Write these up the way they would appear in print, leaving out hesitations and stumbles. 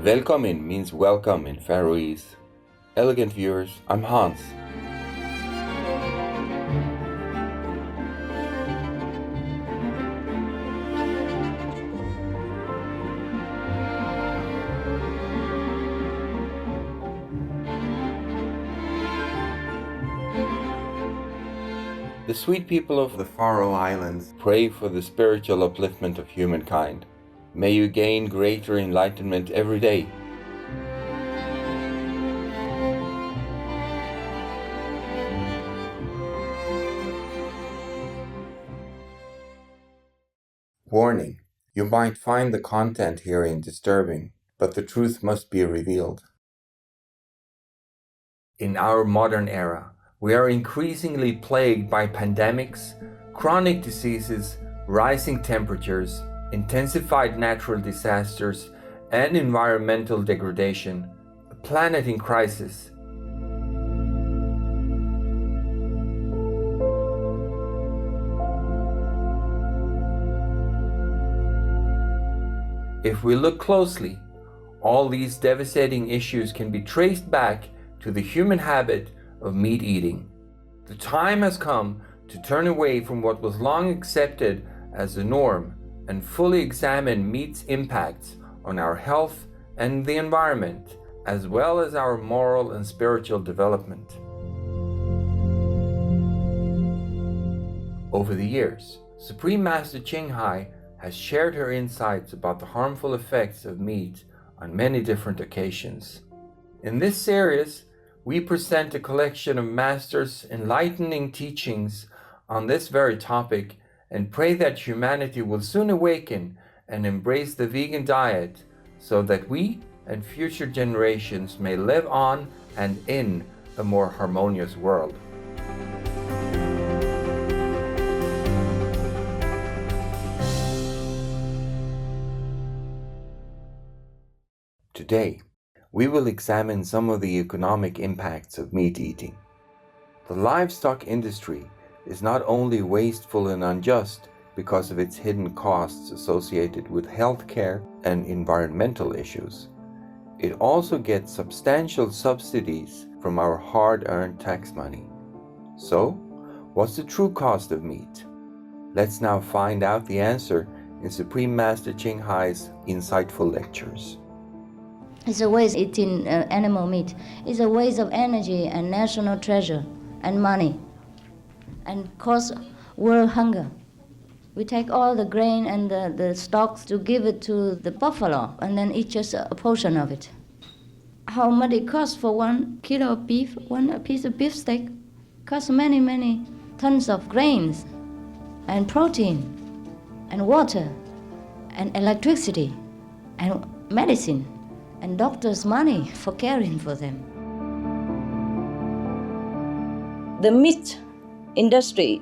Velkommen means welcome in Faroese. Elegant viewers, I'm Hans. The sweet people of the Faroe Islands pray for the spiritual upliftment of humankind. May you gain greater enlightenment every day. Warning: you might find the content herein disturbing, but the truth must be revealed. In our modern era, we are increasingly plagued by pandemics, chronic diseases, rising temperatures, intensified natural disasters, and environmental degradation, a planet in crisis. If we look closely, all these devastating issues can be traced back to the human habit of meat eating. The time has come to turn away from what was long accepted as the norm and fully examine meat's impacts on our health and the environment, as well as our moral and spiritual development. Over the years, Supreme Master Ching Hai has shared her insights about the harmful effects of meat on many different occasions. In this series, we present a collection of Master's enlightening teachings on this very topic and pray that humanity will soon awaken and embrace the vegan diet so that we and future generations may live on and in a more harmonious world. Today, we will examine some of the economic impacts of meat eating. The livestock industry is not only wasteful and unjust because of its hidden costs associated with healthcare and environmental issues, it also gets substantial subsidies from our hard-earned tax money. So, what's the true cost of meat? Let's now find out the answer in Supreme Master Ching Hai's insightful lectures. It's a waste eating animal meat. It's a waste of energy and national treasure and money, and cause world hunger. We take all the grain and the stocks to give it to the buffalo and then eat just a portion of it. How much it costs for 1 kilo of beef, one piece of beefsteak? Costs many, many tons of grains and protein and water and electricity and medicine and doctors' money for caring for them. The meat industry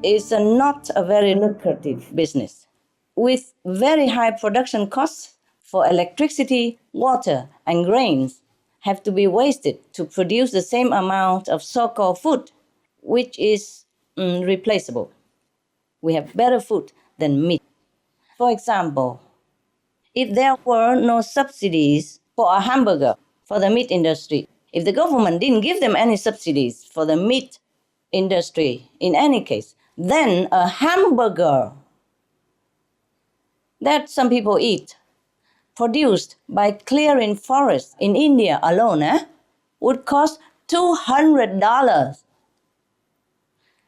is not a very lucrative business, with very high production costs for electricity, water, and grains have to be wasted to produce the same amount of so-called food, which is replaceable. We have better food than meat. For example, if there were no subsidies for a hamburger for the meat industry, if the government didn't give them any subsidies for the meat industry in any case, then a hamburger that some people eat, produced by clearing forests in India alone, would cost $200,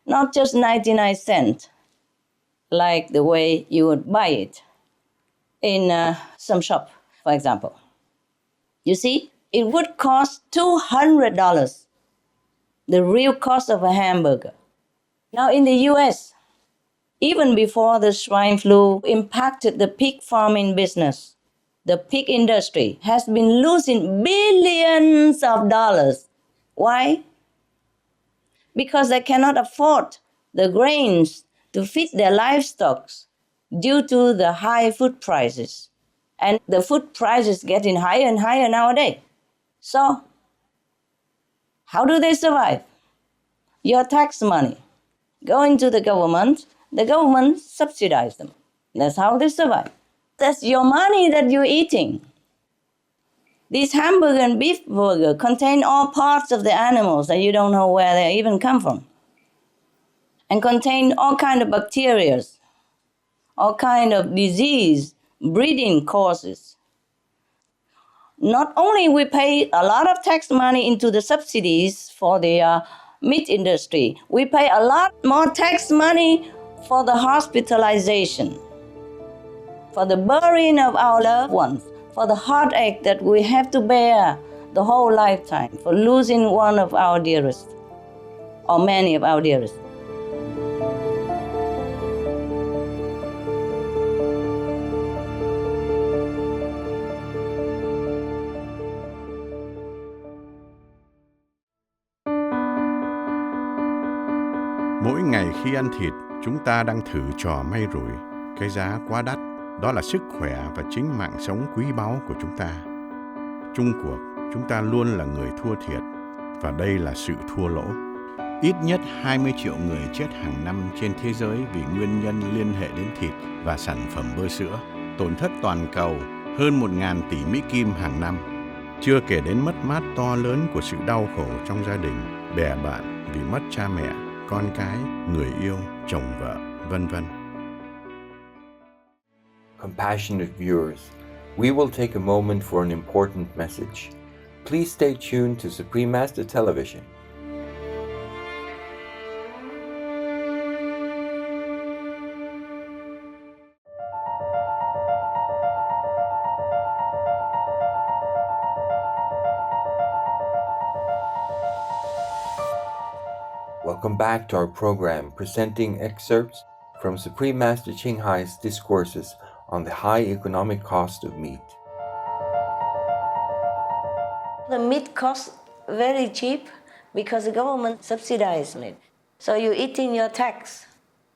not just 99 cents, like the way you would buy it in some shop, for example. You see, it would cost $200, the real cost of a hamburger. Now in the US, even before the swine flu impacted the pig farming business, the pig industry has been losing billions of dollars. Why? Because they cannot afford the grains to feed their livestock due to the high food prices. And the food prices getting higher and higher nowadays. So, how do they survive? Your tax money going to the government subsidizes them. That's how they survive. That's your money that you're eating. These hamburger and beef burger contain all parts of the animals that you don't know where they even come from, and contain all kind of bacteria, all kind of disease, breeding causes. Not only we pay a lot of tax money into the subsidies for the meat industry, we pay a lot more tax money for the hospitalization, for the burying of our loved ones, for the heartache that we have to bear the whole lifetime, for losing one of our dearest, or many of our dearest. Mỗi ngày khi ăn thịt, chúng ta đang thử trò may rủi. Cái giá quá đắt, đó là sức khỏe và chính mạng sống quý báu của chúng ta. Chung cuộc, chúng ta luôn là người thua thiệt, và đây là sự thua lỗ. Ít nhất 20 triệu người chết hàng năm trên thế giới vì nguyên nhân liên hệ đến thịt và sản phẩm bơ sữa. Tổn thất toàn cầu hơn 1.000 tỷ Mỹ Kim hàng năm. Chưa kể đến mất mát to lớn của sự đau khổ trong gia đình, bè bạn vì mất cha mẹ, con cái, người yêu, chồng vợ, vân vân. Compassionate viewers, we will take a moment for an important message. Please stay tuned to Supreme Master Television. Welcome back to our program presenting excerpts from Supreme Master Ching Hai's discourses on the high economic cost of meat. The meat costs very cheap because the government subsidizes it. So you're eating your tax,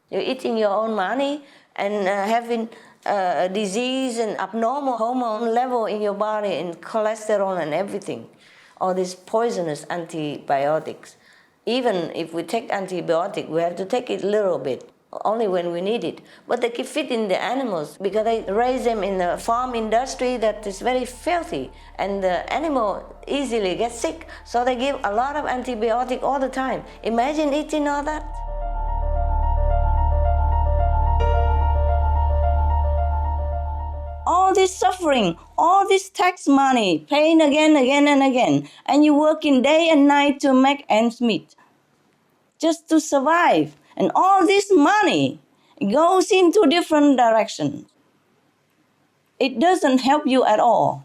you're eating your own money, and having a disease and abnormal hormone level in your body and cholesterol and everything. All these poisonous antibiotics. Even if we take antibiotic, we have to take it a little bit, only when we need it. But they keep feeding the animals because they raise them in the farm industry that is very filthy, and the animal easily gets sick. So they give a lot of antibiotic all the time. Imagine eating all that. All this suffering, all this tax money, paying again and again, and you working day and night to make ends meet, just to survive. And all this money goes into different directions. It doesn't help you at all.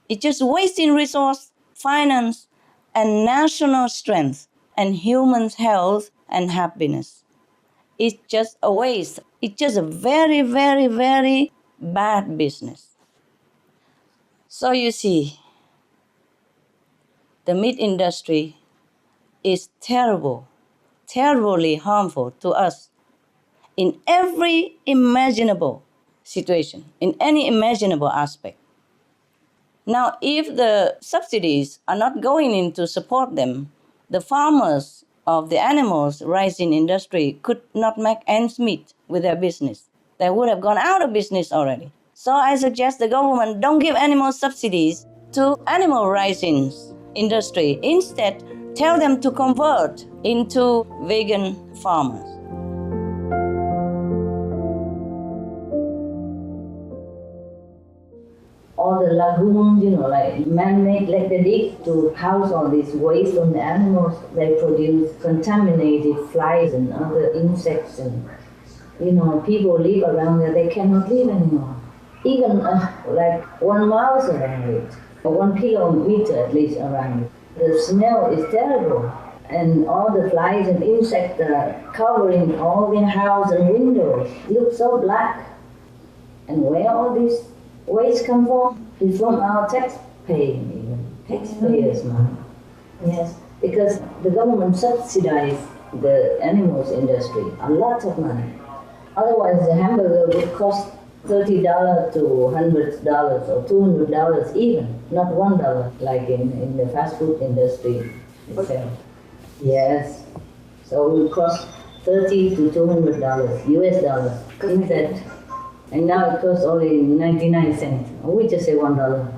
It's just wasting resource, finance, and national strength, and human health and happiness. It's just a waste. It's just a very, very, very bad business. So you see, the meat industry is terrible, terribly harmful to us in every imaginable situation, in any imaginable aspect. Now, if the subsidies are not going in to support them, the farmers of the animals raising industry could not make ends meet with their business. They would have gone out of business already. So I suggest the government don't give animal subsidies to animal raising industry. Instead, tell them to convert into vegan farmers. All the lagoons, like man-made, like they dig to house all this waste from the animals. They produce contaminated flies and other insects, and people live around there. They cannot live anymore. Even like 1 mouse around it, or 1 kilometer at least around it. The smell is terrible, and all the flies and insects are covering all their house and windows. It looks so black. And where all this waste come from? It's from our taxpayers' money. Yes, because the government subsidizes the animals industry a lot of money. Otherwise, the hamburger would cost $30 to $100 or $200 even, not $1 like in the fast food industry itself. Yes, so it would cost $30 to $200 US dollars instead. And now it costs only 99 cents. We just say $1.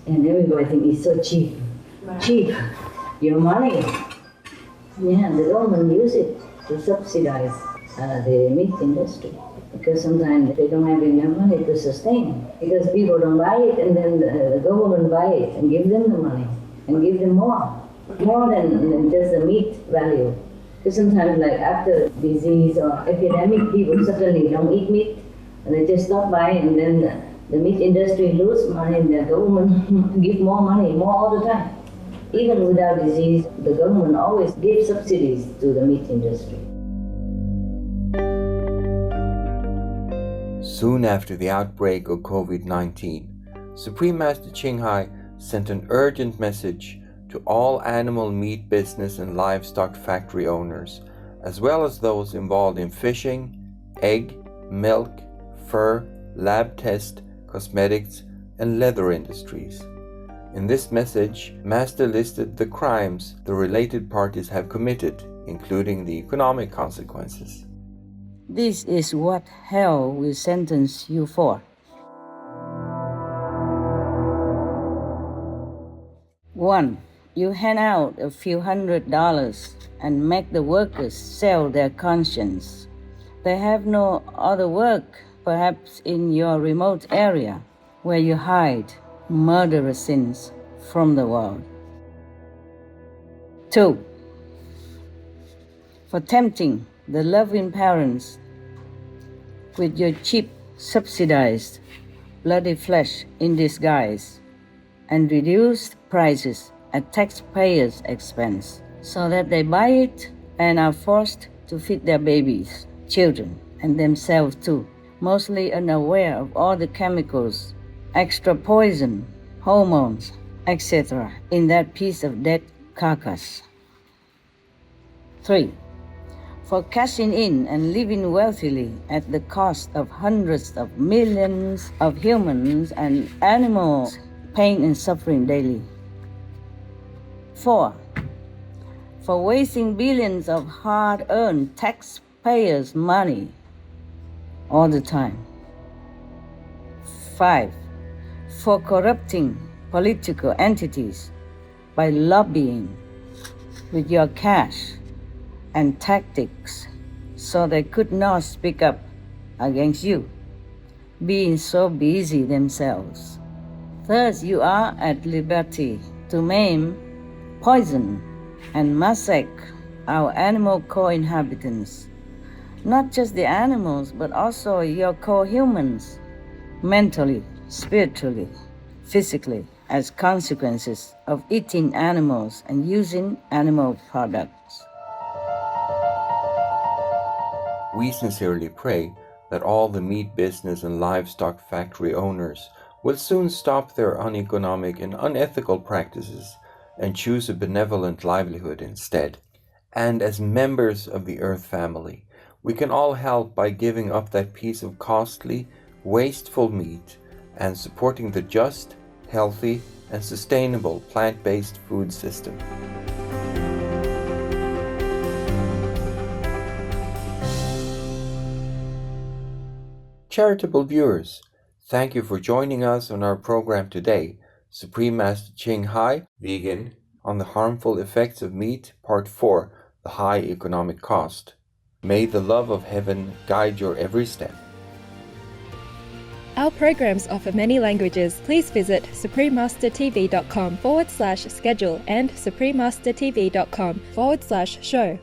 And everybody thinks it's so cheap. Cheap. Your money. Yeah, the government use it to subsidize the meat industry. Because sometimes they don't have enough money to sustain. Because people don't buy it, and then the government buy it and give them the money and give them more than just the meat value. Because sometimes, like after disease or epidemic, people suddenly don't eat meat and they just stop buying, and then the meat industry lose money and the government give more money, more all the time. Even without disease, the government always gives subsidies to the meat industry. Soon after the outbreak of COVID-19, Supreme Master Ching Hai sent an urgent message to all animal meat business and livestock factory owners, as well as those involved in fishing, egg, milk, fur, lab test, cosmetics, and leather industries. In this message, Master listed the crimes the related parties have committed, including the economic consequences. This is what hell will sentence you for. 1. You hand out a few $100s and make the workers sell their conscience. They have no other work, perhaps in your remote area, where you hide murderous sins from the world. 2. For tempting the loving parents with your cheap, subsidized, bloody flesh in disguise, and reduced prices at taxpayers' expense, so that they buy it and are forced to feed their babies, children, and themselves too, mostly unaware of all the chemicals, extra poison, hormones, etc. in that piece of dead carcass. 3. For cashing in and living wealthily at the cost of hundreds of millions of humans and animals' pain and suffering daily. 4. For wasting billions of hard-earned taxpayers' money all the time. 5. For corrupting political entities by lobbying with your cash and tactics so they could not speak up against you, being so busy themselves. Thus you are at liberty to maim, poison, and massacre our animal co-inhabitants, not just the animals, but also your co-humans, mentally, spiritually, physically, as consequences of eating animals and using animal products. We sincerely pray that all the meat business and livestock factory owners will soon stop their uneconomic and unethical practices and choose a benevolent livelihood instead. And as members of the Earth family, we can all help by giving up that piece of costly, wasteful meat and supporting the just, healthy, and sustainable plant-based food system. Charitable viewers, thank you for joining us on our program today, Supreme Master Ching Hai, Vegan, on the Harmful Effects of Meat, Part 4, The High Economic Cost. May the love of heaven guide your every step. Our programs offer many languages. Please visit suprememastertv.com/schedule and suprememastertv.com/show.